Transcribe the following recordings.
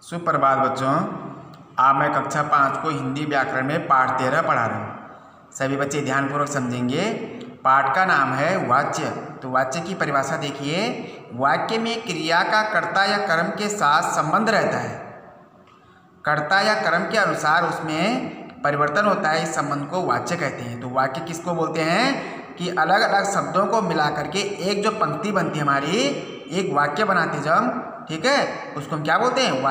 सुप्रभात बच्चों। आज मैं कक्षा 5 को हिंदी व्याकरण में पाठ 13 पढ़ा रहा हूँ। सभी बच्चे ध्यानपूर्वक समझेंगे। पाठ का नाम है वाच्य। तो वाच्य की परिभाषा देखिए। वाक्य में क्रिया का कर्ता या कर्म के साथ संबंध रहता है। कर्ता या कर्म के अनुसार उसमें परिवर्तन होता है। इस संबंध को वाच्य कहते हैं। तो वाक्य किसको बोलते हैं कि अलग अलग शब्दों को मिला करके एक जो पंक्ति बनती है हमारी, एक वाक्य बनाते जब हम, ठीक है, उसको हम क्या बोलते हैं?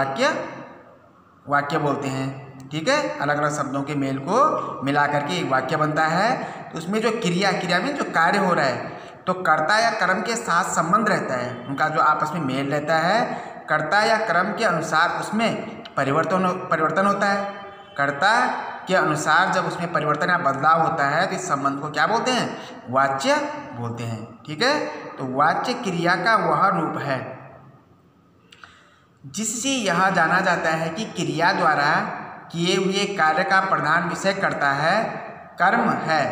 वाक्य बोलते हैं। ठीक है, अलग अलग शब्दों के मेल को मिला करके एक वाक्य बनता है। तो उसमें जो क्रिया में जो कार्य हो रहा है, तो कर्ता या कर्म के साथ संबंध रहता है, उनका जो आपस में मेल रहता है। कर्ता या कर्म के अनुसार उसमें परिवर्तन होता है। कर्ता के अनुसार जब उसमें परिवर्तन या बदलाव होता है तो इस संबंध को क्या बोलते हैं? वाच्य बोलते हैं। ठीक है, तो वाच्य क्रिया का वह रूप है जिससे यह जाना जाता है कि क्रिया द्वारा किए हुए कार्य का प्रधान विषय कर्ता है, कर्म है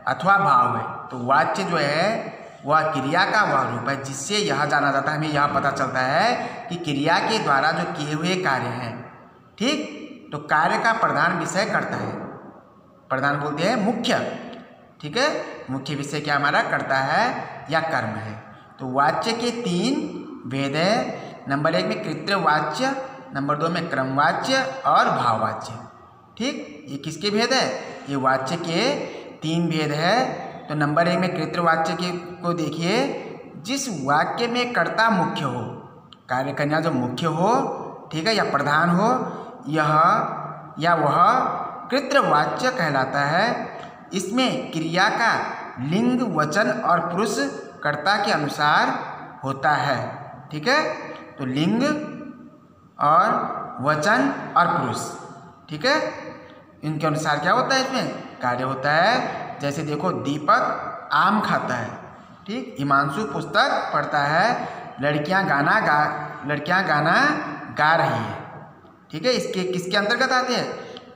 अथवा भाव है। तो वाच्य जो है वह क्रिया का वह रूप है जिससे यह जाना जाता है, हमें यह पता चलता है कि क्रिया के द्वारा जो किए हुए कार्य हैं, ठीक, तो कार्य का प्रधान विषय कर्ता है। प्रधान बोलते हैं मुख्य। ठीक है, मुख्य विषय क्या हमारा? कर्ता है या कर्म है। तो वाच्य के 3 भेद है। नंबर 1 में कृत्यवाच्य, नंबर 2 में क्रमवाच्य और भाववाच्य। ठीक, ये किसके भेद है? ये वाच्य के 3 भेद है। तो नंबर 1 में कृत्यवाच्य को देखिए। जिस वाक्य में कर्ता मुख्य हो, कार्य करना जो मुख्य हो, ठीक है, या प्रधान हो, यह वह कृत्यवाच्य कहलाता है। इसमें क्रिया का लिंग, वचन और पुरुष कर्ता के अनुसार होता है। ठीक है, तो लिंग और वचन और पुरुष, ठीक है, इनके अनुसार क्या होता है? इसमें कार्य होता है। जैसे देखो, दीपक आम खाता है, ठीक, हिमांशु पुस्तक पढ़ता है, लड़कियां गाना गा रही है। ठीक है, इसके किसके अंतर्गत आते हैं?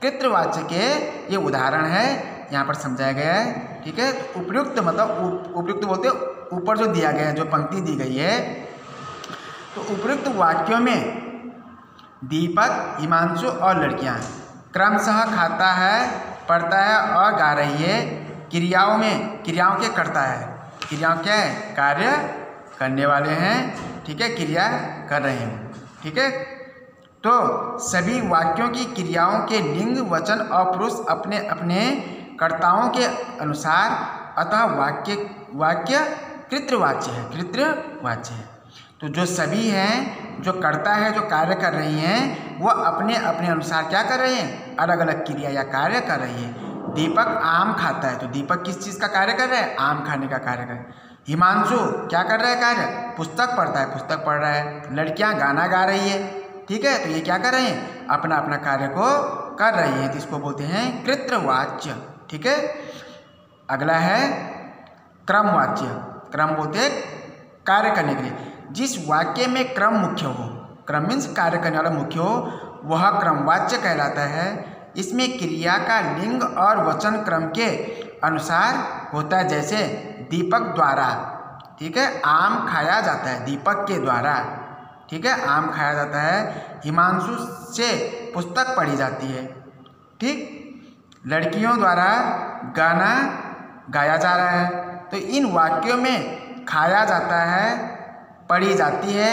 कृत्यवाच्य के ये उदाहरण है, यहाँ पर समझाया गया है। ठीक है, उपयुक्त मतलब उपयुक्त बोलते ऊपर जो दिया गया है, जो पंक्ति दी गई है, तो उपयुक्त वाक्यों में दीपक, हिमांशु और लड़कियां क्रमशः खाता है, पढ़ता है और गा रही है। क्रियाओं के करता है। क्रियाओं क्या है? कार्य करने वाले हैं। ठीक है, क्रिया कर रहे हैं। ठीक है, तो सभी वाक्यों की क्रियाओं के लिंग, वचन और पुरुष अपने अपने कर्ताओं के अनुसार, अतः वाक्य कृत्यवाच्य है। तो जो सभी हैं, जो कर्ता है, जो कार्य कर रही हैं, वह अपने अपने अनुसार क्या कर रहे हैं? अलग अलग क्रिया या कार्य कर रही है। दीपक आम खाता है, तो दीपक किस चीज़ का कार्य कर रहा है? आम खाने का कार्य कर रहा है। हिमांशु क्या कर रहा है कार्य? पुस्तक पढ़ता है, पुस्तक पढ़ रहा है। लड़कियां गाना गा रही है। ठीक है, तो ये क्या कर रहे हैं? अपना अपना कार्य को कर रही हैं, तो इसको बोलते हैं कृत्यवाच्य। ठीक है, अगला है क्रमवाच्य। क्रम बोलते हैं कार्य करने के लिए। जिस वाक्य में क्रम मुख्य हो, क्रम मीन्स कार्य करने वाला मुख्य हो, वह क्रमवाच्य कहलाता है। इसमें क्रिया का लिंग और वचन क्रम के अनुसार होता है। जैसे दीपक द्वारा, ठीक है, आम खाया जाता है, दीपक के द्वारा, ठीक है, आम खाया जाता है। हिमांशु से पुस्तक पढ़ी जाती है। ठीक, लड़कियों द्वारा गाना गाया जा रहा है। तो इन वाक्यों में खाया जाता है, पढ़ी जाती है,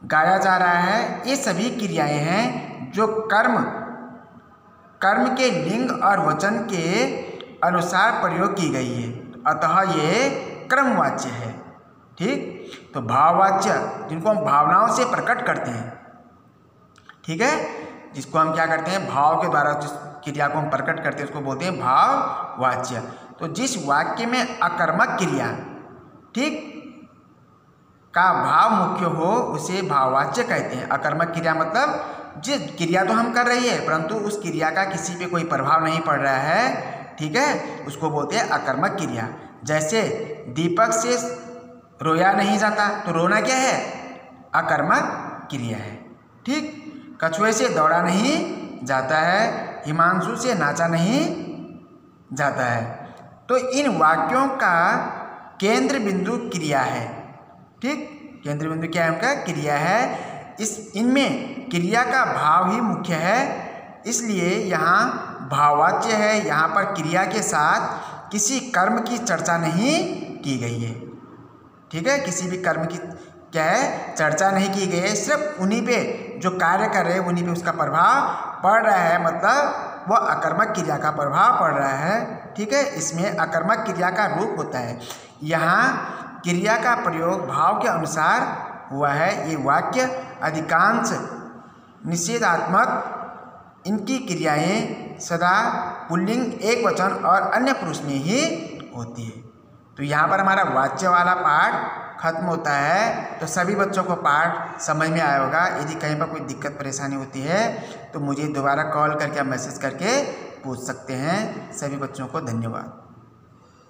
गाया जा रहा है, ये सभी क्रियाएं हैं जो कर्म के लिंग और वचन के अनुसार प्रयोग की गई है, अतः ये क्रमवाच्य है। ठीक, तो भाववाच्य, जिनको हम भावनाओं से प्रकट करते हैं, ठीक है, जिसको हम क्या करते हैं? भाव के द्वारा जिस क्रिया को हम प्रकट करते हैं उसको बोलते हैं भाववाच्य। तो जिस वाक्य में अकर्मक क्रिया, ठीक, का भाव मुख्य हो उसे भाववाच्य कहते हैं। अकर्मक क्रिया मतलब जिस क्रिया तो हम कर रही है परंतु उस क्रिया का किसी पे कोई प्रभाव नहीं पड़ रहा है, ठीक है, उसको बोलते हैं अकर्मक क्रिया। जैसे दीपक से रोया नहीं जाता, तो रोना क्या है? अकर्मक क्रिया है। ठीक, कछुए से दौड़ा नहीं जाता है, हिमांशु से नाचा नहीं जाता है। तो इन वाक्यों का केंद्र बिंदु क्रिया है। ठीक, केंद्र बिंदु क्या है? उनका क्रिया है। इनमें क्रिया का भाव ही मुख्य है, इसलिए यहाँ भाववाच्य है। यहाँ पर क्रिया के साथ किसी कर्म की चर्चा नहीं की गई है। ठीक है, किसी भी कर्म की क्या है चर्चा नहीं की गई है, सिर्फ उन्हीं पे जो कार्य कर रहे हैं उन्हीं पे उसका प्रभाव पड़ रहा है, मतलब वह अकर्मक क्रिया का प्रभाव पड़ रहा है। ठीक है, इसमें अकर्मक क्रिया का रूप होता है। यहाँ क्रिया का प्रयोग भाव के अनुसार हुआ है। ये वाक्य अधिकांश निषेधात्मक, इनकी क्रियाएं सदा पुल्लिंग, एक वचन और अन्य पुरुष में ही होती है। तो यहाँ पर हमारा वाच्य वाला पाठ खत्म होता है। तो सभी बच्चों को पाठ समझ में आया होगा। यदि कहीं पर कोई दिक्कत परेशानी होती है तो मुझे दोबारा कॉल करके या मैसेज करके पूछ सकते हैं। सभी बच्चों को धन्यवाद।